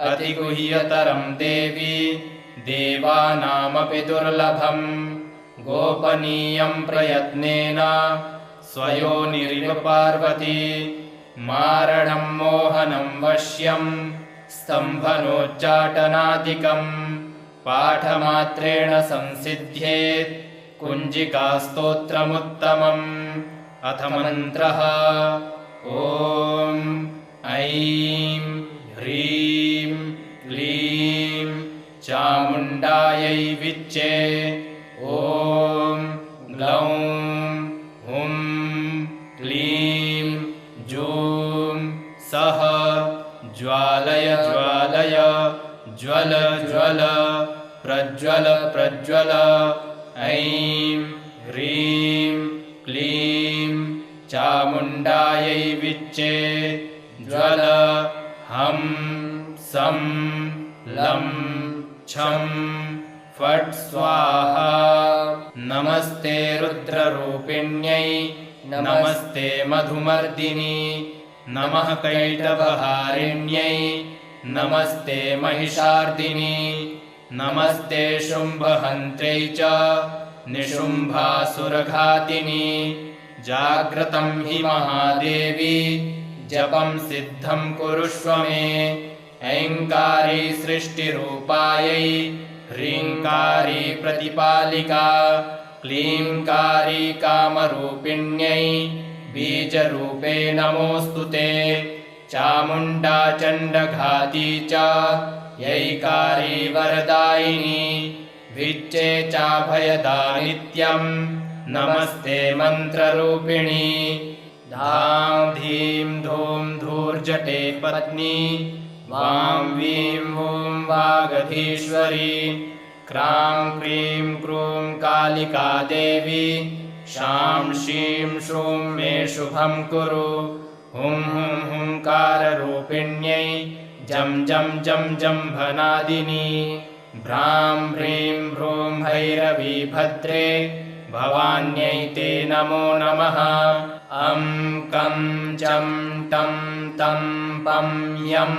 A: अतिगुह्यतरं देवी देवानामपि दुर्लभम्। गोपनीयं प्रयत्नेन स्वयोनिरिव पार्वती मारणं मोहनं वश्यं स्तम्भनोच्चाटनादिकम् पाठमात्रेण संसिद्ध्येत् कुञ्जिकास्तोत्रमुत्तमम्। अथ मन्त्रः ॐ ऐं ह्रीं क्लीं चामुण्डायै विच्चे। ॐ ग्लौं हुं क्लीं जूं सः ज्वालय ज्वालय ज्वल ज्वल प्रज्वल प्रज्वल। ऐं ह्रीं क्लीं चामुण्डायै विच्चे। ज्वल हं सं लं छं फट् स्वाहा। नमस्ते रुद्ररूपिण्यै नमस्ते मधुमर्दिनी नमः कैटभहारिण्यै नमस्ते महिषार्दिनी नमस्ते शुम्भहन्त्र्यै च निशुम्भासुरघातिनी। जाग्रतं हि महादेवी जपं सिद्धं कुरुष्व मे। ऐङ्कारी सृष्टिरूपायै ह्रीङ्कारी प्रतिपालिका क्लीङ्कारी कामरूपिण्यै बीजरूपे नमोऽस्तु ते। चामुण्डा चण्डघाती च यैकारी वरदायिनी विच्चे चाभयदा नित्यं नमस्ते मन्त्ररूपिणी। धां धीं धूं धूर्जटे पत्नी वां वीं वूं वागधीश्वरी। क्रां क्रीं क्रूं कालिका देवी शां शीं शूं मे शुभं कुरु। हुं हुं हुंकाररूपिण्यै जं जं जं जम्भनादिनी। भ्रां ह्रीं भ्रूं भैरवी भद्रे भवान्यै ते नमो नमः। अं कं चं टं तं पं यं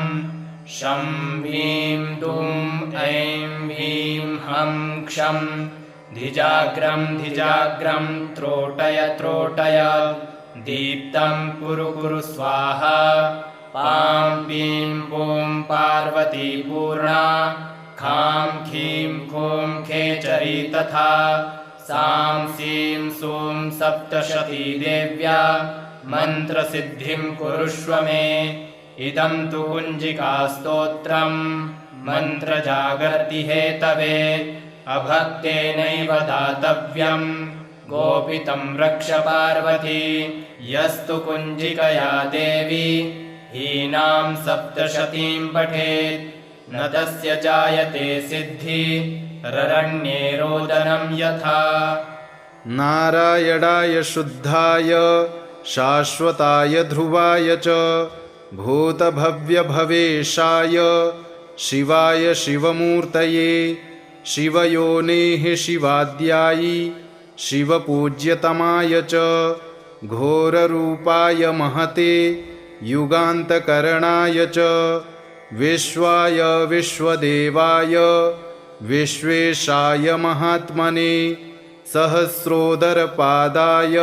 A: शं ह्रीं दुं ऐं ह्रीं हं क्षं धिजाग्रं धिजाग्रं त्रोटय त्रोटय। दीप्तं कुरु कुरु स्वाहा। पां पीं पूं पार्वती पूर्णा खां खीं खूं खेचरी तथा। सां सीं सूं सप्तशती देव्या मन्त्रसिद्धिं कुरुष्व मे। इदं तु कुञ्जिकास्तोत्रं मन्त्रजागर्ति हेतवे। अभक्तेनैव दातव्यं गोपितं रक्ष पार्वती। यस्तु कुञ्जिकया देवी हीनां सप्तशतीं पठेत् न तस्य जायते सिद्धि ररण्ये रोदनं यथा।
B: नारायणाय शुद्धाय शाश्वताय ध्रुवाय च भूतभव्यभवेशाय शिवाय शिवमूर्तये शिवयोनेः शिवाद्यायि शिवपूज्यतमाय च घोररूपाय महते युगान्तकरणाय च विश्वाय विश्वदेवाय विश्वेशाय महात्मने सहस्रोदरपादाय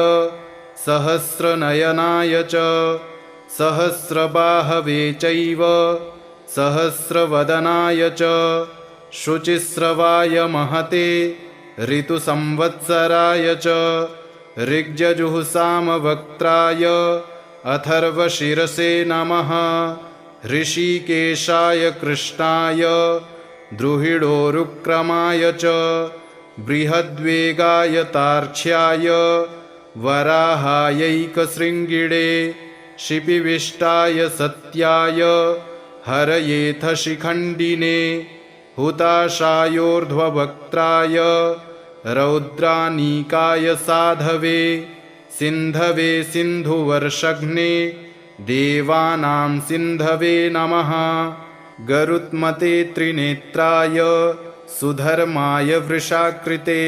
B: सहस्रनयनाय च सहस्रबाहवे चैव सहस्रवदनाय च शुचिस्रवाय महते ऋतुसंवत्सराय च ऋग्यजुःसामवक्त्राय अथर्वशिरसे नमः। ऋषिकेशाय कृष्णाय द्रुहिडोरुक्रमाय च बृहद्वेगाय तार्क्ष्याय वराहायैकशृङ्गिणे शिपिविष्टाय सत्याय हरयेथ शिखण्डिने हुताशायोर्ध्ववक्त्राय रौद्रानीकाय साधवे सिन्धवे सिन्धुवर्षघ्ने देवानां सिन्धवे नमः। गरुत्मते त्रिनेत्राय सुधर्माय वृषाकृते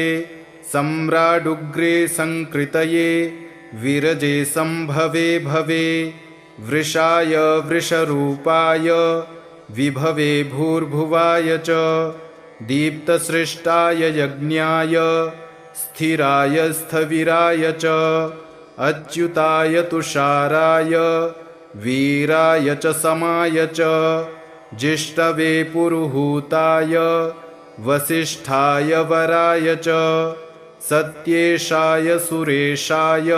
B: सम्राडुग्रे संकृतये विरजे संभवे भवे वृषाय वृषरूपाय विभवे भूर्भुवाय च दीप्तसृष्टाय यज्ञाय स्थिराय स्थविराय च अच्युताय तुषाराय वीराय च समाय च जिष्टवे पुरुहूताय वसिष्ठाय वराय च सत्येशाय सुरेशाय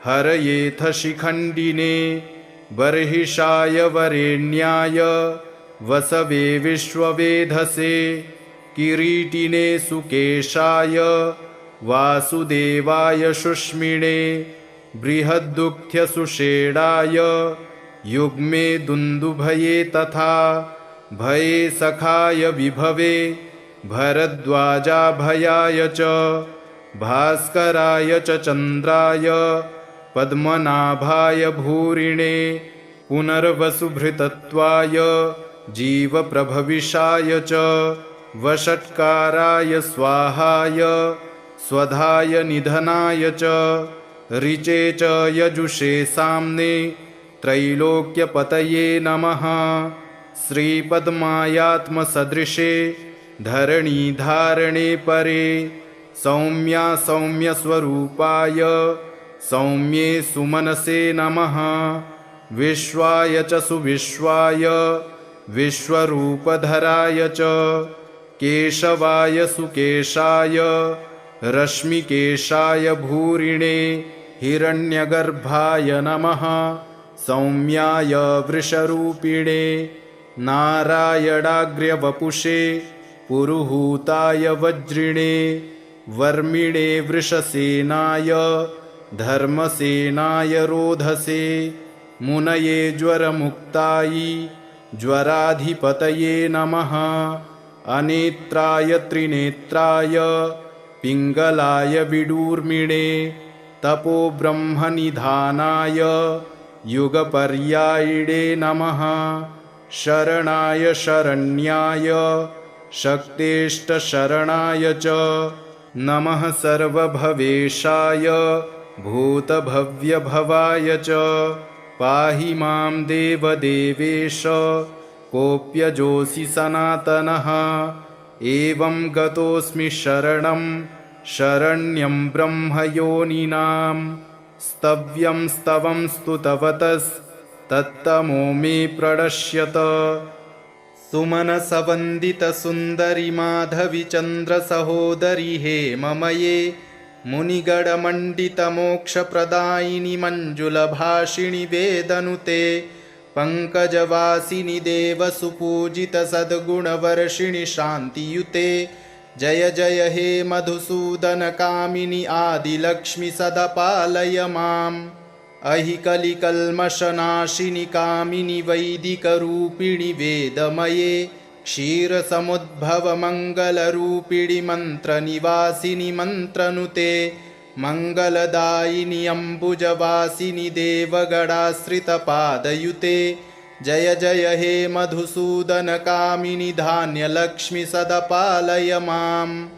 B: हरयेथ शिखण्डिने बर्हिषाय वरेण्याय वसवे विश्ववेधसे किरीटिने सुकेशाय वासुदेवाय शुष्मिणे बृहद्दुःख्यसुषेणाय युग्मे दुन्दुभये तथा भये सखाय विभवे भरद्वाजाभयाय च भास्कराय च चन्द्राय पद्मनाभाय भूरिणे पुनर्वसुभृतत्वाय जीवप्रभविषाय च वषट्काराय स्वाहाय स्वधाय निधनाय च ऋचे च यजुषे साम्ने त्रैलोक्यपतये नमः। श्रीपद्मायात्मसदृशे धरणीधारणे परे सौम्या सौम्यस्वरूपाय सौम्ये सुमनसे नमः। विश्वाय च सुविश्वाय विश्वरूपधराय च केशवाय सुकेशाय रश्मिकेशाय भूरिणे हिरण्यगर्भाय नमः। सौम्याय वृषरूपिणे नारायणाग्र्यवपुषे पुरुहूताय वज्रिणे वर्मिणे वृषसेनाय धर्मसेनाय रोधसे मुनये ज्वरमुक्तायै ज्वराधिपतये नमः। अनेत्राय त्रिनेत्राय पिङ्गलाय विडूर्मिणे तपोब्रह्मनिधानाय युगपर्यायिणे नमः। शरणाय शरण्याय शक्तेष्टशरणाय च नमः। सर्वभवेशाय भूतभव्यभवाय च पाहि मां देवदेवेश कोऽप्यजोऽसि सनातनः। एवं गतोऽस्मि शरणं शरण्यं ब्रह्मयोनिनां स्तव्यं स्तवं स्तुतवतस्तत्तमो मे प्रणश्यत। सुमनसवन्दितसुन्दरि माधवि चन्द्रसहोदरि हेममये मुनिगणमण्डितमोक्षप्रदायिनि मञ्जुलभाषिणि वेदनुते पङ्कजवासिनि देवसुपूजितसद्गुणवर्षिणि शान्तियुते। जय जय हे मधुसूदनकामिनि आदिलक्ष्मि सदा पालय माम्। अहि कलिकल्मषनाशिनि कामिनि वैदिकरूपिणि वेदमये क्षीरसमुद्भवमङ्गलरूपिणि मन्त्रनिवासिनि मन्त्रनुते मङ्गलदायिनि अम्बुजवासिनि देवगणाश्रितपादयुते। जय जय हे मधुसूदनकामिनि धान्यलक्ष्मि सदा पालय माम्।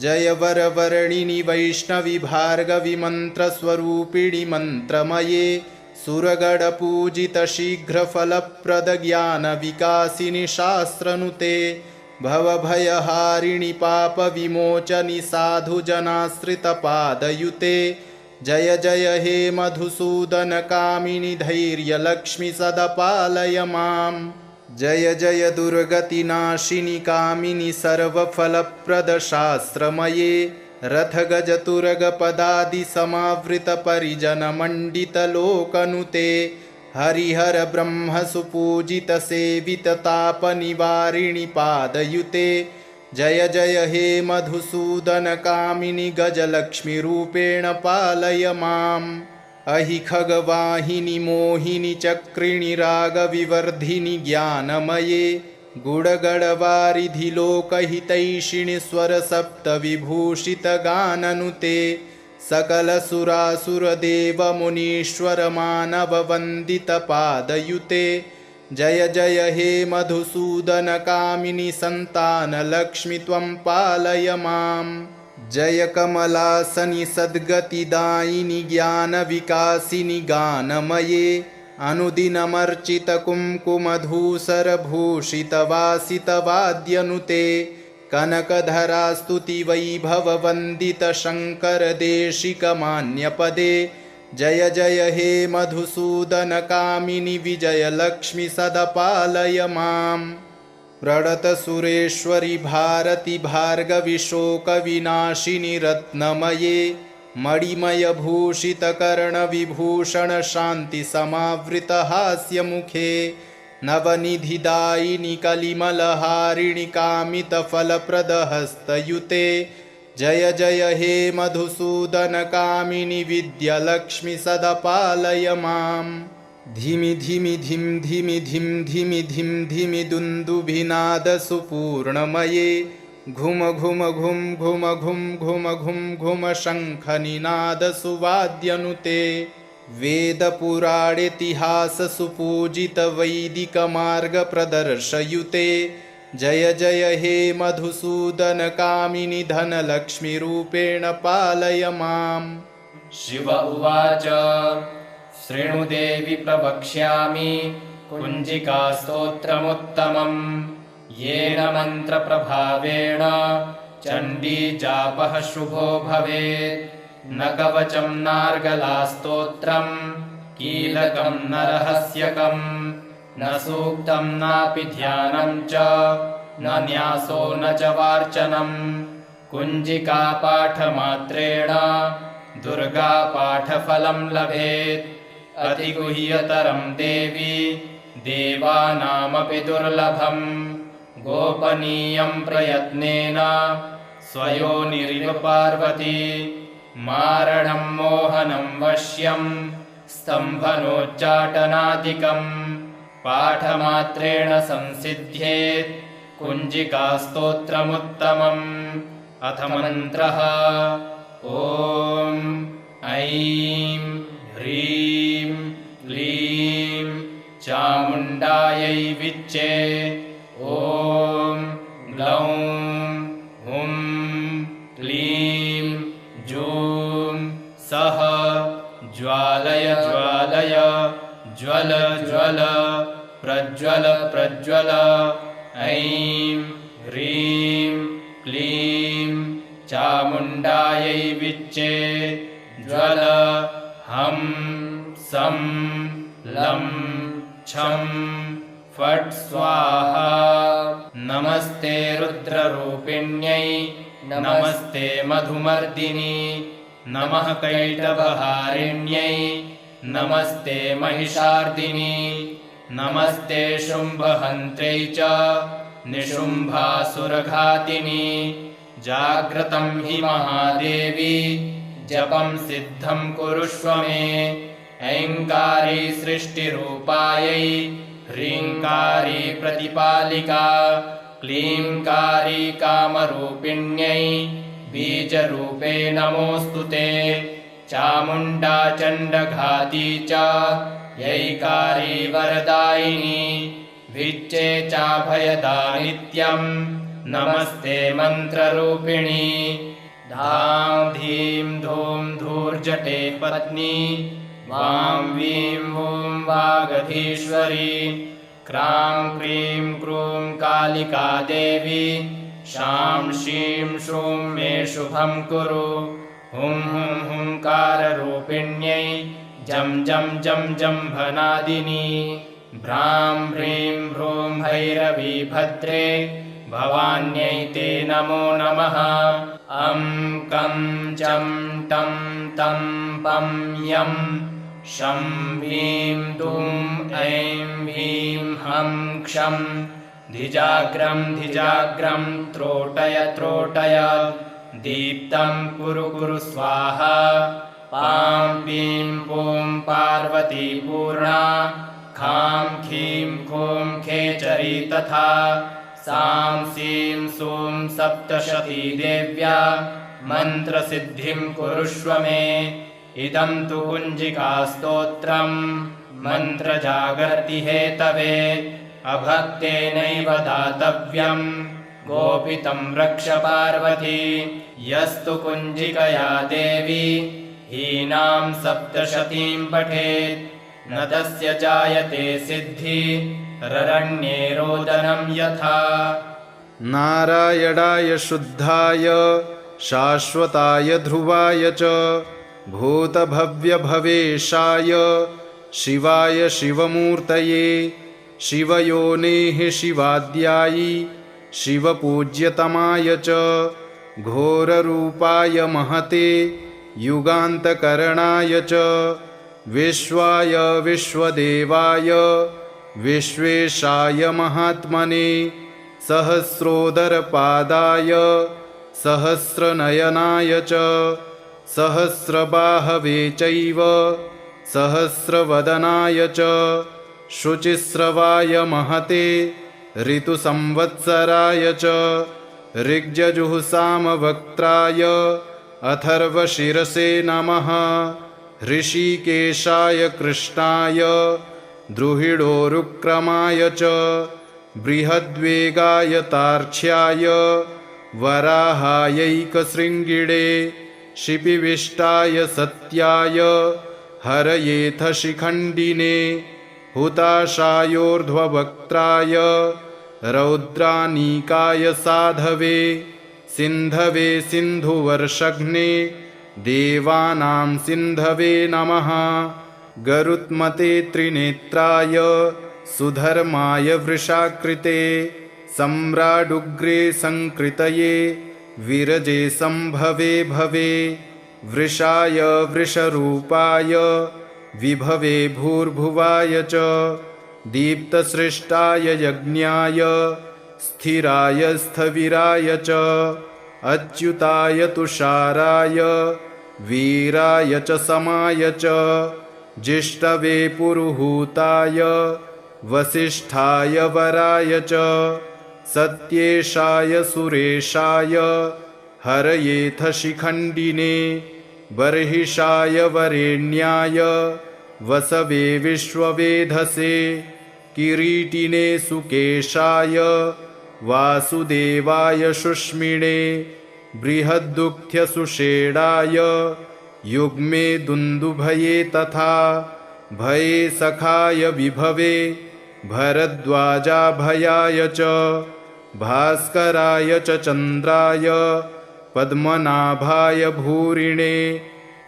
B: जय वरवर्णिनि वैष्णवि भार्गवि मन्त्रस्वरूपिणि मन्त्रमये सुरगणपूजितशीघ्रफलप्रदज्ञानविकासिनि शास्त्रनुते भवभयहारिणि पापविमोचनि साधुजनाश्रितपादयुते। जय जय हे मधुसूदनकामिनि धैर्यलक्ष्मि सदा पालय माम्। जय जय दुर्गतिनाशिनि कामिनि सर्वफलप्रदशास्त्रमये रथगजतुरगपदादिसमावृतपरिजनमण्डितलोकनुते हरिहर ब्रह्म सुपूजित सेवित तापनिवारिणि पादयुते जय जय हे मधुसूदन कामिनि गजलक्ष्मीरूपेण पालय माम् अहि खगवाहिनि मोहिनि चक्रिणि रागविवर्धिनि ज्ञानमये गुडगडवारिधि लोकहितैषिणि स्वरसप्तविभूषितगाननुते सकलसुरासुरदेवमुनीश्वरमानववन्दितपादयुते जय जय हे मधुसूदन कामिनि सन्तानलक्ष्मि त्वं पालय माम् जय कमलासनि सद्गतिदायिनि ज्ञानविकासिनि गानमये अनुदिनमर्चितकुङ्कुमधूसरभूषितवासितवाद्यनुते कनकधरास्तुतिवैभववन्दितशङ्करदेशिकमान्यपदे जय जय हे मधुसूदन कामिनि विजयलक्ष्मि सदपालय माम् प्रणतसुरेश्वरि भारति भार्गवि शोकविनाशिनि रत्नमये मणिमयभूषितकर्णविभूषण शान्तिसमावृतहास्यमुखे नवनिधिदायिनि कलिमलहारिणि कामितफलप्रदहस्तयुते जय जय हे मधुसूदन कामिनि विद्यालक्ष्मि सदपालय माम् धिमि धिमि धिं धिमि धिं धिमि धिं धिमि दुन्दुभिनादसुपूर्णमये घुम घुम घुं घुम घुं घुम घुं घुम शङ्खनिनादसुवाद्यनुते वेदपुराणेतिहाससुपूजितवैदिकमार्गप्रदर्शयुते जय जय हे मधुसूदन कामिनि धनलक्ष्मीरूपेण पालय माम्
A: शिव उवाच शृणु देवि प्रवक्ष्यामि कुञ्जिकास्तोत्रमुत्तमम् येन मन्त्रप्रभावेण चण्डीजापः शुभो भवेत् न कवचं नार्गलास्तोत्रम् कीलकं न रहस्यकम् न सूक्तं नापि ध्यानं च न न्यासो न च वार्चनम् कुञ्जिकापाठमात्रेण दुर्गापाठफलं लभेत् अतिगुह्यतरं देवी देवानामपि दुर्लभम् गोपनीयं प्रयत्नेन स्वयोनिरिव पार्वती मारणं मोहनं वश्यं स्तम्भनोच्चाटनादिकम् पाठमात्रेण संसिद्ध्येत् कुञ्जिकास्तोत्रमुत्तमम् अथ मन्त्रः ॐ ऐं ह्रीं क्लीं चामुण्डायै विच्चे ॐ ग्लौं हुं क्लीं जूं सः ज्वालय ज्वालय ज्वल ज्वल प्रज्वल प्रज्वल ऐं ह्रीं क्लीं चामुण्डायै विच्चे ज्वल हं सं लं छं फट् स्वाहा नमस्ते रुद्ररूपिण्यै नमस्ते मधुमर्दिनी नमः कैटभहारिण्यै नमस्ते महिषार्दिनी नमस्ते शुम्भहन्त्रै च निशुम्भासुरघातिनी जाग्रतं हि महादेवी जपं सिद्धं कुरुष्व मे ऐङ्कारी सृष्टिरूपायै ह्रीङ्कारी प्रतिपालिका क्लीङ्कारी कामरूपिण्यै बीजरूपे नमोऽस्तु ते चामुण्डा चण्डघाती च यैकारी वरदायिनी विच्चे चाभयदा नित्यं नमस्ते मन्त्ररूपिणी धां धीं धूं धूर्जटे पत्नी वां वीं वूं वागधीश्वरी क्रां क्रीं क्रूं कालिका देवी शां शीं शूं मे शुभं कुरु हुं हुं हुंकाररूपिण्यै जं जं जं जम्भनादिनी भ्रां ह्रीं भ्रूं भैरवी भद्रे भवान्यै ते नमो नमः। अं कं चं टं तं पं यं शं ह्रीं दुं ऐं ह्रीं हं क्षं धिजाग्रं धिजाग्रं त्रोटय त्रोटय दीप्तं कुरु कुरु स्वाहा। पां पीं पूं पार्वती पूर्णा खां खीं खूं खेचरी तथा सां सीं सूं सप्तशती देव्या मन्त्रसिद्धिं कुरुष्व मे। इदं तु कुञ्जिकास्तोत्रं मन्त्रजागर्ति हेतवे अभक्तेनैव दातव्यं गोपितं रक्ष पार्वती। यस्तु कुञ्जिकया देवी हीनां सप्तशतीं पठेत् न तस्य जायते सिद्धि ररण्ये रोदनं यथा।
B: नारायणाय शुद्धाय शाश्वताय ध्रुवाय च भूतभव्यभवेशाय शिवाय शिवमूर्तये शिवयोनेः शिवाद्यायी शिवपूज्यतमाय च घोररूपाय महते युगान्तकरणाय च विश्वाय विश्वदेवाय विश्वेशाय महात्मने सहस्रोदरपादाय सहस्रनयनाय च सहस्रबाहवे चैव सहस्रवदनाय च शुचिस्रवाय महते ऋतुसंवत्सराय च ऋग्यजुःसामवक्त्राय अथर्वशिरसे नमः। ऋषिकेशाय कृष्णाय द्रुहिडोरुक्रमाय च बृहद्वेगाय तार्क्ष्याय वराहायैकशृङ्गिणे शिपिविष्टाय सत्याय हरयेथ शिखण्डिने हुताशायोर्ध्ववक्त्राय रौद्रानीकाय साधवे सिन्धवे सिन्धुवर्षघ्ने देवानां सिन्धवे नमः। गरुत्मते त्रिनेत्राय सुधर्माय वृषाकृते सम्राडुग्रे संकृतये विरजे संभवे भवे वृषाय वृषरूपाय विभवे भूर्भुवाय च दीप्तसृष्टाय यज्ञाय स्थिराय स्थविराय च अच्युताय तुषाराय वीराय च समाय च जिष्टवे पुरुहूताय वसिष्ठाय वराय च सत्येशाय सुरेशाय हरयेथ शिखण्डिने बर्हिषाय वरेण्याय वसवे विश्ववेधसे किरीटिने सुकेशाय वासुदेवाय शुष्मिणे बृहद्दुःख्यसुषेणाय युग्मे दुन्दुभये तथा भये सखाय विभवे भरद्वाजाभयाय च भास्कराय च चन्द्राय पद्मनाभाय भूरिणे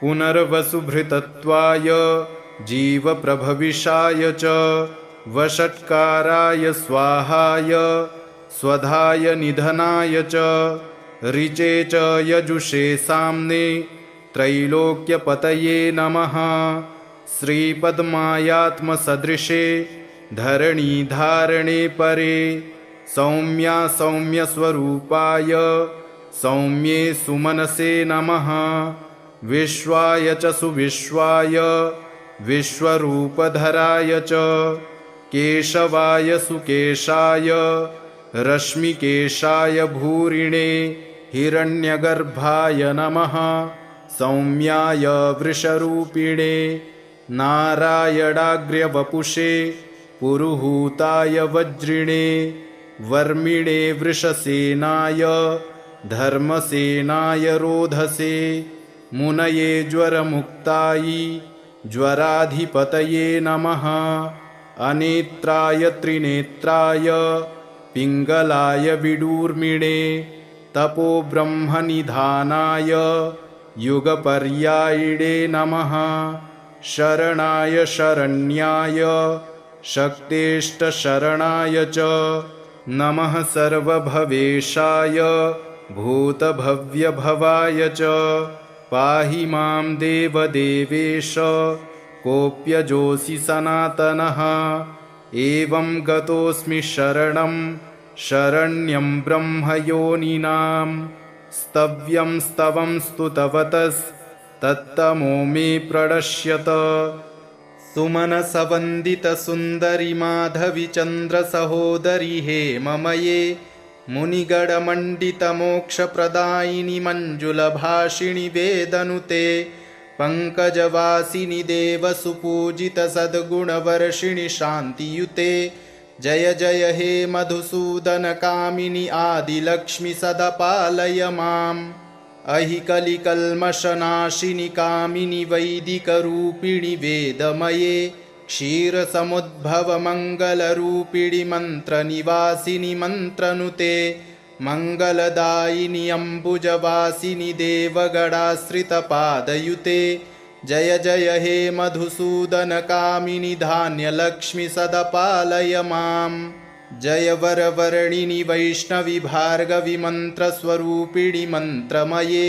B: पुनर्वसुभृतत्वाय जीवप्रभविषाय च वषट्काराय स्वाहाय स्वधाय निधनाय च ऋचे च यजुषे साम्ने त्रैलोक्यपतये नमः। श्रीपद्मायात्मसदृशे धरणीधारणे परे सौम्या सौम्यस्वरूपाय सौम्ये सुमनसे नमः। विश्वाय च सुविश्वाय विश्वरूपधराय च केशवाय सुकेशाय रश्मिकेशाय भूरिणे हिरण्यगर्भाय नमः। सौम्याय वृषरूपिणे नारायणाग्र्यवपुषे पुरुहूताय वज्रिणे वर्मिणे वृषसेनाय धर्मसेनाय रोधसे मुनये ज्वरमुक्तायै ज्वराधिपतये नमः। अनेत्राय त्रिनेत्राय पिङ्गलाय विडूर्मिणे तपोब्रह्मनिधानाय युगपर्यायिणे नमः। शरणाय शरण्याय शक्तेष्टशरणाय च नमः सर्वभवेशाय भूतभव्यभवाय च पाहि मां देवदेवेश कोऽप्यजोऽसि सनातनः एवं गतोऽस्मि शरणं शरण्यं ब्रह्मयोनिनां स्तव्यं स्तवं स्तुतवतस्तत्तमो मे प्रणश्यत सुमनसवन्दितसुन्दरि माधवि चन्द्रसहोदरि हेममये मुनिगणमण्डितमोक्षप्रदायिनि मञ्जुलभाषिणि वेदनुते पङ्कजवासिनि देवसुपूजितसद्गुणवर्षिणि शान्तियुते जय जय हे मधुसूदनकामिनि आदिलक्ष्मि सदा पालय माम् अहि कलिकल्मषनाशिनि कामिनि वैदिकरूपिणि वेदमये क्षीरसमुद्भवमङ्गलरूपिणि मन्त्रनिवासिनि मन्त्रनुते मङ्गलदायिनि अम्बुजवासिनि देवगणाश्रितपादयुते जय जय हे मधुसूदनकामिनि धान्यलक्ष्मि सदा पालय माम् जय वरवर्णिनि वैष्णवि भार्गवि मन्त्रस्वरूपिणि मन्त्रमये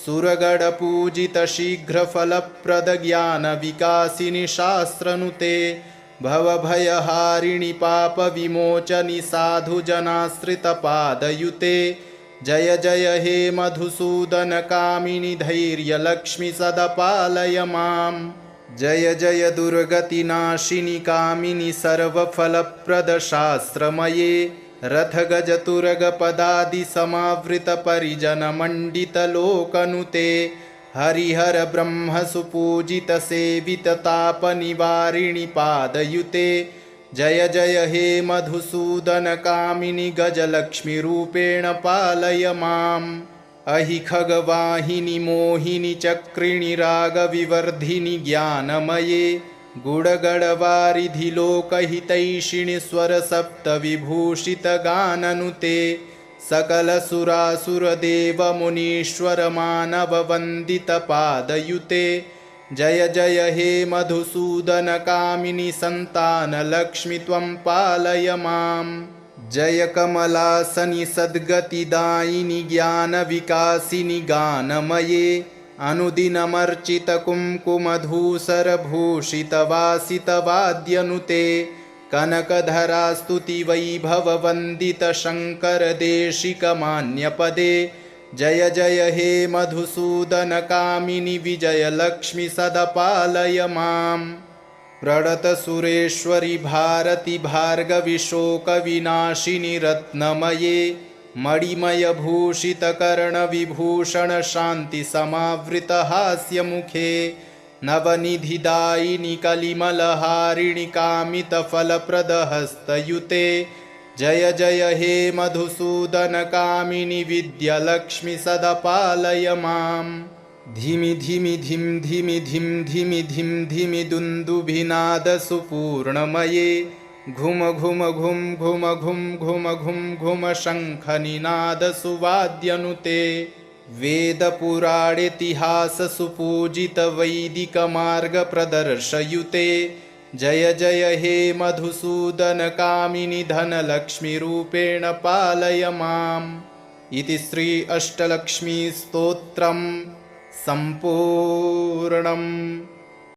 B: सुरगणपूजितशीघ्रफलप्रदज्ञानविकासिनि शास्त्रनुते भवभयहारिणि पापविमोचनि साधुजनाश्रितपादयुते जय जय हे मधुसूदनकामिनि धैर्यलक्ष्मि सदा पालय माम् जय जय दुर्गतिनाशिनि कामिनि सर्वफलप्रदशास्त्रमये रथगजतुरगपदादिसमावृतपरिजनमण्डितलोकनुते हरिहरब्रह्मसुपूजितसेविततापनिवारिणि पादयुते जय जय हे मधुसूदनकामिनि गजलक्ष्मीरूपेण पालय माम् अहि खगवाहिनि मोहिनि चक्रिणि रागविवर्धिनि ज्ञानमये गुडगडवारिधि लोकहितैषिणि स्वरसप्तविभूषितगाननुते सकलसुरासुरदेवमुनीश्वरमानववन्दितपादयुते जय जय हे मधुसूदनकामिनि सन्तानलक्ष्मि त्वं पालय माम् जय कमलासनि सद्गतिदायिनि ज्ञानविकासिनि गानमये अनुदिनमर्चितकुङ्कुमधूसरभूषितवासितवाद्यनुते कनकधरास्तुतिवैभववन्दितशङ्करदेशिकमान्यपदे जय जय हे मधुसूदनकामिनि विजयलक्ष्मि सदा पालय माम् प्रणतसुरेश्वरि भारति भार्गवि शोकविनाशिनि रत्नमये मणिमयभूषितकर्णविभूषणशान्तिसमावृतहास्यमुखे नवनिधिदायिनि कलिमलहारिणि कामितफलप्रदहस्तयुते जय जय हे मधुसूदनकामिनि विद्यालक्ष्मि सदा पालय माम् धिमि धिमि धिं धिमि धिं धिमि धिं धिमि दुन्दुभिनादसुपूर्णमये घुम घुम घुं घुम घुं घुम घुं घुम शङ्खनिनादसुवाद्यनुते वेदपुराणेतिहाससुपूजितवैदिकमार्गप्रदर्शयुते जय जय हे मधुसूदनकामिनि धनलक्ष्मीरूपेण पालय माम् इति श्री अष्टलक्ष्मीस्तोत्रम् सम्पूर्णम्।